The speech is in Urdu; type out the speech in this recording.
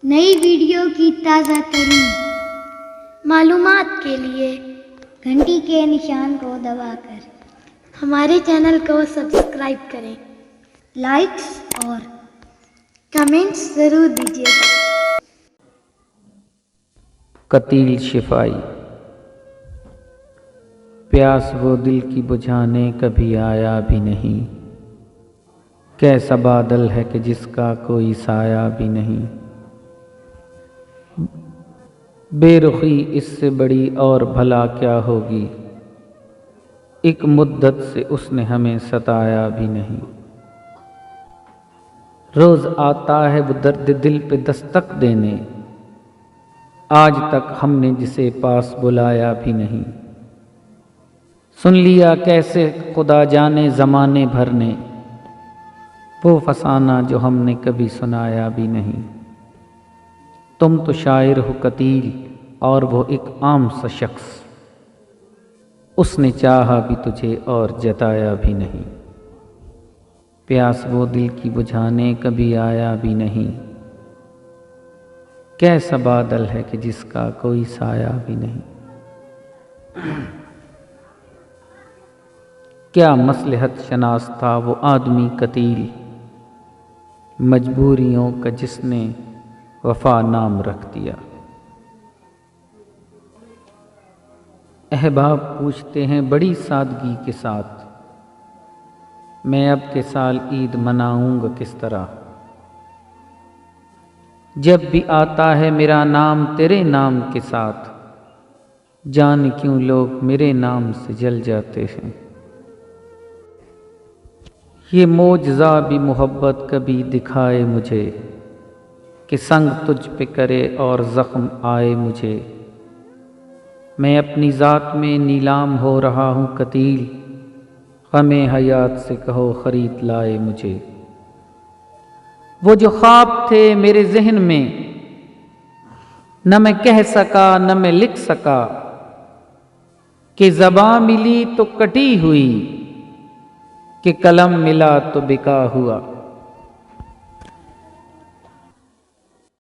نئی ویڈیو کی تازہ ترین معلومات کے لیے گھنٹی کے نشان کو دبا کر ہمارے چینل کو سبسکرائب کریں، لائکس اور کمنٹس ضرور دیجیے گا۔ قتیل شفائی، پیاس وہ دل کی بجھانے کبھی آیا بھی نہیں، کیسا بادل ہے کہ جس کا کوئی سایہ بھی نہیں۔ بے رخی اس سے بڑی اور بھلا کیا ہوگی، ایک مدت سے اس نے ہمیں ستایا بھی نہیں۔ روز آتا ہے وہ درد دل پہ دستک دینے، آج تک ہم نے جسے پاس بلایا بھی نہیں۔ سن لیا کیسے خدا جانے زمانے بھر نے، وہ فسانہ جو ہم نے کبھی سنایا بھی نہیں۔ تم تو شاعر ہو قتیل اور وہ ایک عام سا شخص، اس نے چاہا بھی تجھے اور جتایا بھی نہیں۔ پیاس وہ دل کی بجھانے کبھی آیا بھی نہیں، کیسا بادل ہے کہ جس کا کوئی سایہ بھی نہیں۔ کیا مصلحت شناس تھا وہ آدمی قتیل، مجبوریوں کا جس نے وفا نام رکھ دیا۔ احباب پوچھتے ہیں بڑی سادگی کے ساتھ، میں اب کے سال عید مناؤں گا کس طرح، جب بھی آتا ہے میرا نام تیرے نام کے ساتھ، جان کیوں لوگ میرے نام سے جل جاتے ہیں۔ یہ معجزہ بھی محبت کبھی دکھائے مجھے، کہ سنگ تجھ پہ کرے اور زخم آئے مجھے۔ میں اپنی ذات میں نیلام ہو رہا ہوں قتیل، غم حیات سے کہو خرید لائے مجھے۔ وہ جو خواب تھے میرے ذہن میں، نہ میں کہہ سکا نہ میں لکھ سکا، کہ زباں ملی تو کٹی ہوئی، کہ قلم ملا تو بکا ہوا۔